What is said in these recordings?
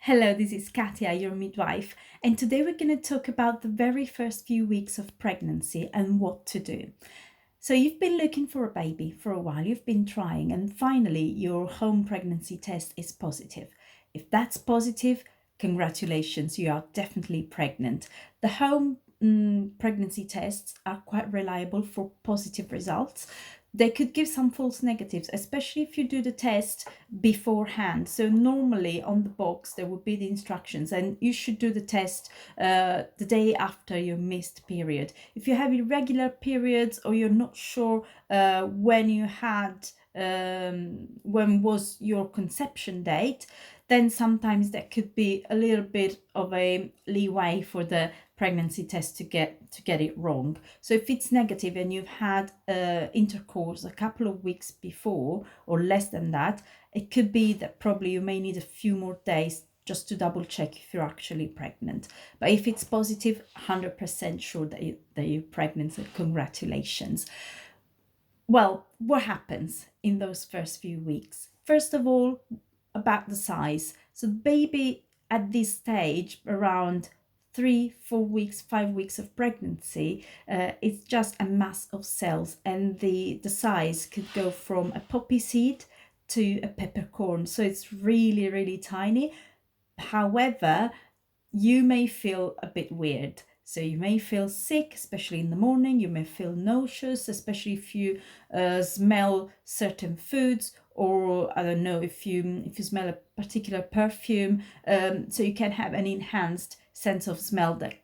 Hello, this is Katia, your midwife, and today we're going to talk about the very first few weeks of pregnancy and what to do. So, you've been looking for a baby for a while, you've been trying, and finally, your home pregnancy test is positive. If that's positive, congratulations, you are definitely pregnant. The home pregnancy tests are quite reliable for positive results. They could give some false negatives, especially if you do the test beforehand. So normally on the box there would be the instructions, and you should do the test the day after your missed period. If you have irregular periods or you're not sure when you had when was your conception date, then sometimes that could be a little bit of a leeway for the pregnancy test to get it wrong. So if it's negative and you've had intercourse a couple of weeks before or less than that, it could be that probably you may need a few more days just to double check if you're actually pregnant. But if it's positive, 100% sure that you're pregnant, so congratulations. Well, what happens in those first few weeks? First of all, about the size. So, baby at this stage, around 3, 4 weeks, 5 weeks of pregnancy, it's just a mass of cells, and the size could go from a poppy seed to a peppercorn. So, it's really, really tiny. However, you may feel a bit weird. So you may feel sick, especially in the morning. You may feel nauseous, especially if you smell certain foods, or I don't know, if you smell a particular perfume. So you can have an enhanced sense of smell that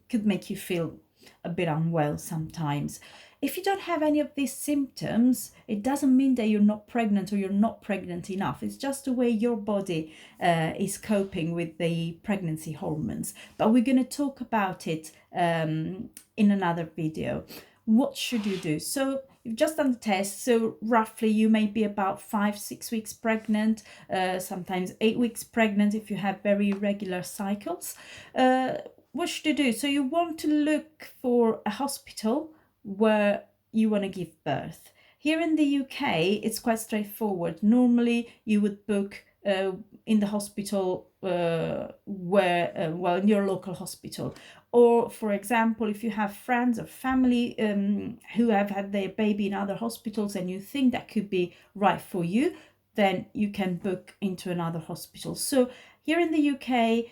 could make you feel a bit unwell sometimes. If you don't have any of these symptoms, it doesn't mean that you're not pregnant or you're not pregnant enough. It's just the way your body is coping with the pregnancy hormones. But we're going to talk about it in another video. What should you do? So you've just done the test. So roughly you may be about 5, 6 weeks pregnant, sometimes 8 weeks pregnant if you have very irregular cycles. What should you do? So you want to look for a hospital where you want to give birth. Here in the UK, it's quite straightforward. Normally, you would book in the hospital in your local hospital. Or, for example, if you have friends or family who have had their baby in other hospitals and you think that could be right for you, then you can book into another hospital. So here in the UK,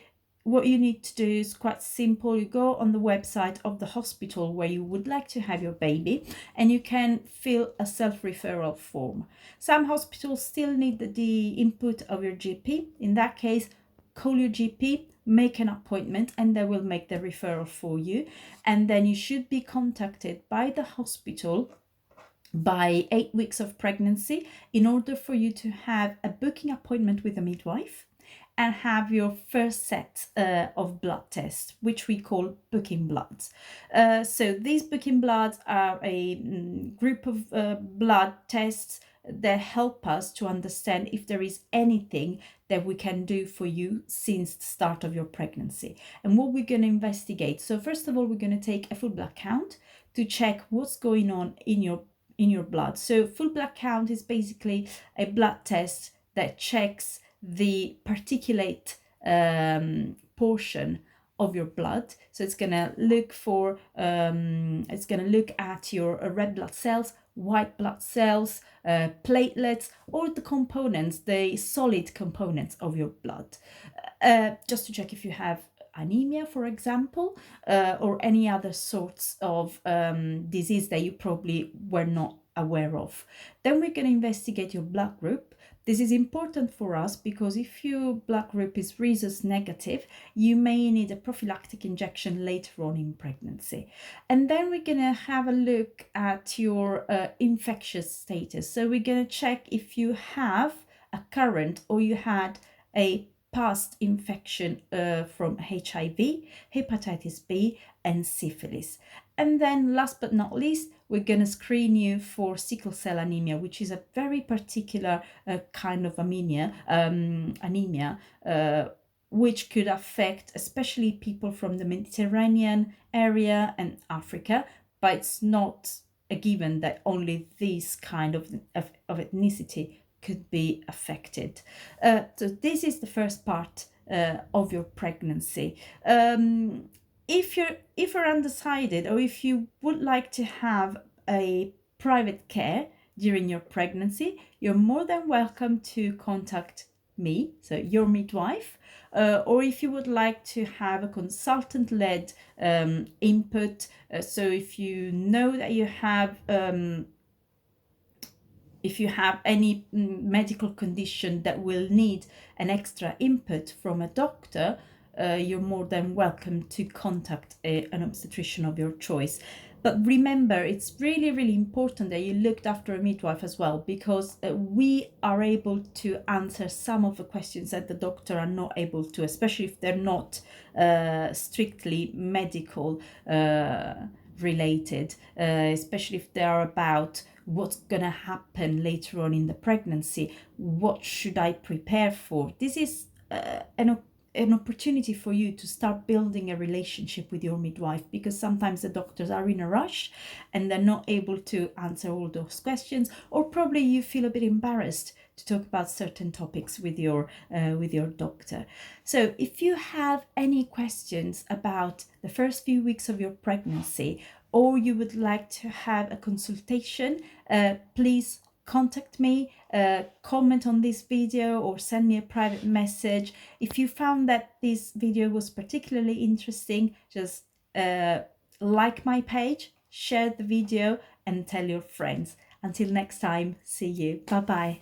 what you need to do is quite simple. You go on the website of the hospital where you would like to have your baby, and you can fill a self-referral form. Some hospitals still need the input of your GP. In that case, call your GP, make an appointment, and they will make the referral for you. And then you should be contacted by the hospital by 8 weeks of pregnancy in order for you to have a booking appointment with a midwife and have your first set of blood tests, which we call booking bloods. So these booking bloods are a group of blood tests that help us to understand if there is anything that we can do for you since the start of your pregnancy and what we're going to investigate. So first of all, we're going to take a full blood count to check what's going on in your blood. So full blood count is basically a blood test that checks the particulate portion of your blood. So it's gonna look for it's gonna look at your red blood cells, white blood cells, platelets, all the components, the solid components of your blood, just to check if you have anemia, for example, or any other sorts of disease that you probably were not aware of. Then we're going to investigate your blood group. This is important for us because if your blood group is rhesus negative, you may need a prophylactic injection later on in pregnancy. And then we're going to have a look at your infectious status. So we're going to check if you have a current or you had a past infection from HIV, hepatitis B, and syphilis. And then last but not least, we're going to screen you for sickle cell anemia, which is a very particular kind of anemia, which could affect especially people from the Mediterranean area and Africa, but it's not a given that only this kind of ethnicity could be affected. So this is the first part of your pregnancy. If you're undecided, or if you would like to have a private care during your pregnancy, you're more than welcome to contact me, so your midwife, or if you would like to have a consultant-led input, so if you know that you have if you have any medical condition that will need an extra input from a doctor, you're more than welcome to contact an obstetrician of your choice. But remember, it's really, really important that you looked after a midwife as well, because we are able to answer some of the questions that the doctor are not able to, especially if they're not strictly medical related, especially if they are about what's gonna happen later on in the pregnancy, what should I prepare for. This is an opportunity for you to start building a relationship with your midwife, because sometimes the doctors are in a rush and they're not able to answer all those questions, or probably you feel a bit embarrassed to talk about certain topics with your doctor. So if you have any questions about the first few weeks of your pregnancy, or you would like to have a consultation, please contact me, comment on this video, or send me a private message. If you found that this video was particularly interesting, just like my page, share the video, and tell your friends. Until next time, see you. Bye bye.